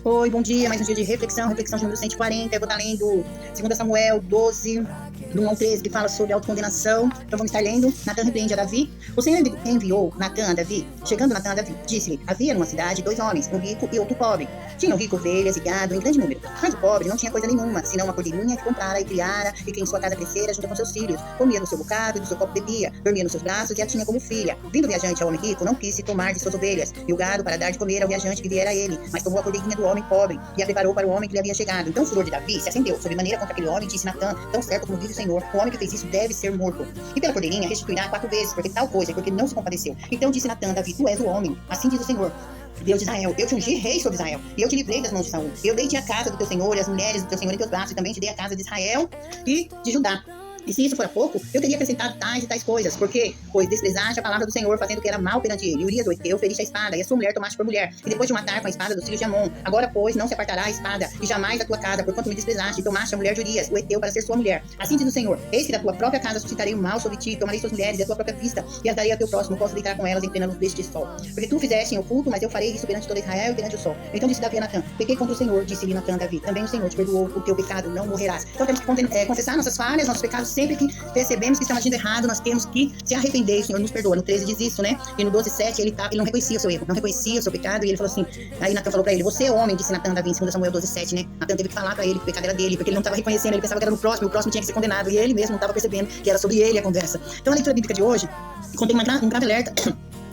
Oi, bom dia, mais um dia de reflexão de número 140. Eu vou estar lendo 2 Samuel 12, do 1 ao 13, que fala sobre autocondenação. Então vamos estar lendo. Natan repreende a Davi. O Senhor enviou Natan a Davi. Chegando Natan a Davi, disse-lhe: havia numa cidade 2 homens, um rico e outro pobre. Tinha o rico ovelhas e gado em grande número, mas o pobre não tinha coisa nenhuma, senão uma cordeirinha que comprara e criara, e que em sua casa crescera junto com seus filhos. Comia do seu bocado e do seu copo bebia, dormia nos seus braços e a tinha como filha. Vindo o viajante ao homem rico, não quis se tomar de suas ovelhas e o gado para dar de comer ao viajante que viera a ele, mas tomou a cordeirinha do homem pobre e a preparou para o homem que lhe havia chegado. Então o furor de Davi se acendeu sobremaneira contra aquele homem e disse: Natan, tão certo como vive o Senhor, o homem que fez isso deve ser morto. E pela cordeirinha restituirá 4 vezes, porque tal coisa, porque não se compadeceu. Então disse Natan: Davi, tu és o homem, assim diz o Senhor, Deus de Israel, eu te ungi rei sobre Israel, e eu te livrei das mãos de Saul. Eu dei-te a casa do teu senhor e as mulheres do teu senhor em teus braços, e também te dei a casa de Israel e de Judá. E se isso fora pouco, eu teria acrescentado tais e tais coisas, porque, pois desprezaste a palavra do Senhor, fazendo o que era mal perante ele. E Urias o Heteu feriste a espada, e a sua mulher tomaste por mulher, e depois de matar com a espada dos filhos de Amon. Agora, pois, não se apartará a espada, e jamais da tua casa, porquanto me desprezaste, e tomaste a mulher de Urias, o Heteu, para ser sua mulher. Assim diz o Senhor: eis que da tua própria casa suscitarei o mal sobre ti, tomarei suas mulheres e a tua própria vista, e as darei ao teu próximo, posso deitar com elas em plena luz deste sol. Porque tu fizeste em oculto, mas eu farei isso perante todo Israel e perante o sol. Então disse Davi a Natan: pequei contra o Senhor, disse-lhe Natan a Davi, também o Senhor te perdoou o teu pecado, não morrerás. Então temos que confessar nossas falhas, nossos pecados, sempre que percebemos que estamos agindo errado, nós temos que se arrepender. O Senhor nos perdoa. No 13 diz isso, né? E no 12:7 ele não reconhecia o seu erro, não reconhecia o seu pecado, e ele falou assim, aí Natan falou pra ele: você é homem, disse Natan a Davi, em 2 Samuel 12:7, né? Natan teve que falar pra ele que o pecado era dele, porque ele não estava reconhecendo, ele pensava que era no próximo, o próximo tinha que ser condenado, e ele mesmo não estava percebendo que era sobre ele a conversa. Então a leitura bíblica de hoje contém um grave alerta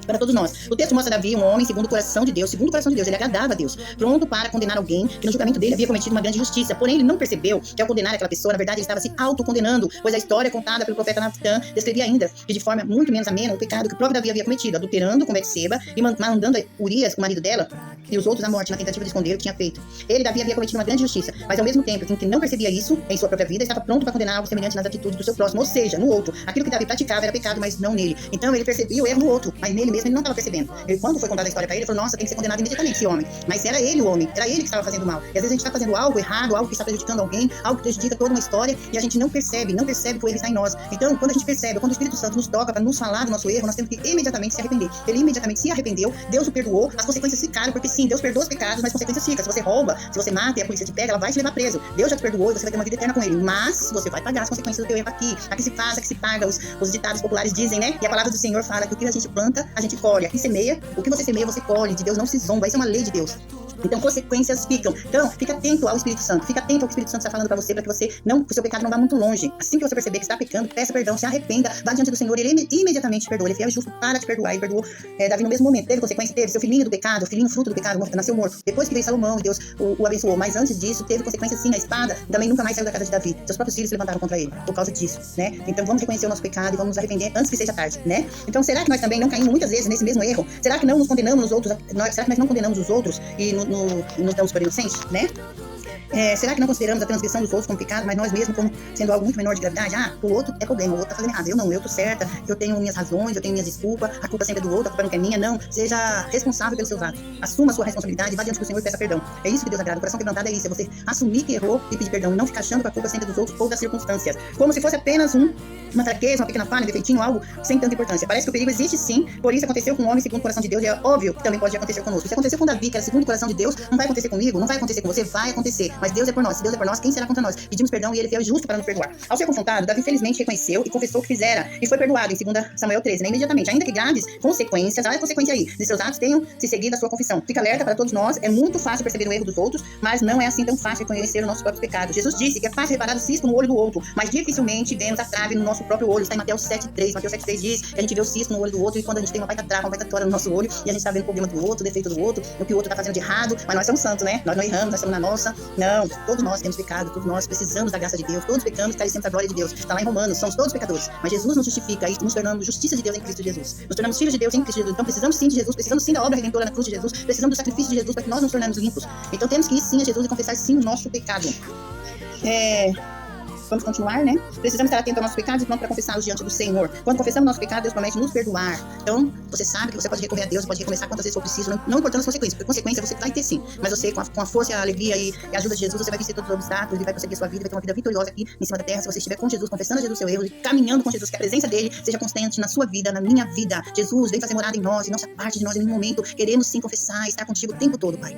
para todos nós. O texto mostra Davi, um homem segundo o coração de Deus, ele agradava a Deus, pronto para condenar alguém que no julgamento dele havia cometido uma grande injustiça. Porém, ele não percebeu que ao condenar aquela pessoa, na verdade, ele estava se autocondenando, pois a história contada pelo profeta Natan descrevia ainda que de forma muito menos amena o pecado que o próprio Davi havia cometido, adulterando com Betseba e mandando Urias, o marido dela, e os outros à morte na tentativa de esconder o que tinha feito. Ele, Davi, havia cometido uma grande injustiça, mas ao mesmo tempo que não percebia isso em sua própria vida, estava pronto para condenar algo semelhante nas atitudes do seu próximo, ou seja, no outro. Aquilo que Davi praticava era pecado, mas não nele. Então ele percebia o erro no outro, mas nele mesmo ele não estava percebendo. Ele, quando foi contada a história pra ele, falou: nossa, tem que ser condenado imediatamente esse homem. Mas era ele o homem, era ele que estava fazendo mal. E às vezes a gente está fazendo algo errado, algo que está prejudicando alguém, algo que prejudica toda uma história, e a gente não percebe que o erro está em nós. Então, quando a gente percebe, quando o Espírito Santo nos toca para nos falar do nosso erro, nós temos que imediatamente se arrepender. Ele imediatamente se arrependeu, Deus o perdoou, as consequências ficaram, porque sim, Deus perdoa os pecados, mas as consequências ficam. Se você rouba, se você mata e a polícia te pega, ela vai te levar preso. Deus já te perdoou e você vai ter uma vida eterna com ele, mas você vai pagar as consequências do teu erro aqui. Aqui se faz, aqui se paga. Os ditados populares dizem, né? E a palavra do Senhor fala que o que a gente planta, a gente colhe. Aqui semeia, o que você semeia, você colhe. De Deus não se zomba, isso é uma lei de Deus. Então, consequências ficam. Então, fica atento ao Espírito Santo. Fica atento ao que o Espírito Santo está falando para você, para que o seu pecado não vá muito longe. Assim que você perceber que está pecando, peça perdão, se arrependa, vá diante do Senhor, ele imediatamente te perdoa. Ele é fiel e justo para te perdoar. Ele perdoou Davi no mesmo momento. Teve consequência? Teve. Seu filhinho do pecado, filhinho fruto do pecado, nasceu morto. Depois que veio Salomão e Deus o abençoou. Mas antes disso, teve consequência sim. A espada também nunca mais saiu da casa de Davi. Seus próprios filhos se levantaram contra ele por causa disso, né? Então, vamos reconhecer o nosso pecado e vamos nos arrepender antes que seja tarde, né? Então, será que nós também não caímos muitas vezes nesse mesmo erro? Será que não nos condenamos os outros? Será que nós não condenamos os outros e nos damos por inocentes, né? Será que não consideramos a transgressão dos outros como pecado, mas nós mesmos como sendo algo muito menor de gravidade? O outro é problema, o outro tá fazendo errado. Eu não, eu tô certa, eu tenho minhas razões, eu tenho minhas desculpas, a culpa sempre é do outro, a culpa não é minha. Não, seja responsável pelos seus atos. Assuma a sua responsabilidade, vá diante do Senhor e peça perdão. É isso que Deus agrada. O coração quebrantado é isso, é você assumir que errou e pedir perdão, e não ficar achando que a culpa sempre é dos outros ou das circunstâncias, como se fosse apenas uma fraqueza, uma pequena falha, um defeitinho, algo sem tanta importância. Parece que o perigo existe sim, por isso aconteceu com um homem segundo o coração de Deus, e é óbvio que também pode acontecer conosco. Se aconteceu com Davi, que era segundo o coração de Deus, não vai acontecer comigo, não vai acontecer com você, vai acontecer. Mas Deus é por nós, se Deus é por nós, quem será contra nós? Pedimos perdão e ele é fiel e justo para nos perdoar. Ao ser confrontado, Davi felizmente reconheceu e confessou o que fizera e foi perdoado em 2 Samuel 13, né? Imediatamente, ainda que graves consequências, olha a consequência aí, de seus atos tenham se seguido a sua confissão. Fica alerta para todos nós, é muito fácil perceber o erro dos outros, mas não é assim tão fácil reconhecer os nossos próprios pecados. Jesus disse que é fácil reparar o cisco no olho do outro, mas dificilmente vemos a trave no nosso próprio olho. Está em Mateus 7:3. Mateus 7:3 diz que a gente vê o cisco no olho do outro, e quando a gente tem uma baita trava, uma baita tora no nosso olho, e a gente está vendo o problema do outro, o defeito do outro, o que o outro está fazendo de errado, mas nós somos santos, né? Nós não erramos, nós estamos na nossa. Não, todos nós temos pecado, todos nós precisamos da graça de Deus, todos pecamos, carecemos da glória de Deus. Está lá em Romanos, somos todos pecadores, mas Jesus nos justifica e nos tornamos justiça de Deus em Cristo Jesus. Nos tornamos filhos de Deus em Cristo Jesus. Então precisamos sim de Jesus, precisamos sim da obra redentora na cruz de Jesus, precisamos do sacrifício de Jesus para que nós nos tornemos limpos. Então temos que ir sim a Jesus e confessar sim o nosso pecado. Vamos continuar, né? Precisamos estar atentos aos nossos pecados e pronto para confessá-los diante do Senhor. Quando confessamos nosso pecado, Deus promete nos perdoar. Então, você sabe que você pode recorrer a Deus, pode recomeçar quantas vezes for preciso, não importando as consequências, porque consequência você vai ter sim. Mas você, com a força, a alegria e a ajuda de Jesus, você vai vencer todos os obstáculos e vai prosseguir a sua vida, vai ter uma vida vitoriosa aqui em cima da terra. Se você estiver com Jesus, confessando a Jesus o seu erro e caminhando com Jesus, que a presença dele seja constante na sua vida, na minha vida. Jesus, vem fazer morada em nós e não se aparte de nós em nenhum momento. Queremos sim confessar, estar contigo o tempo todo, Pai.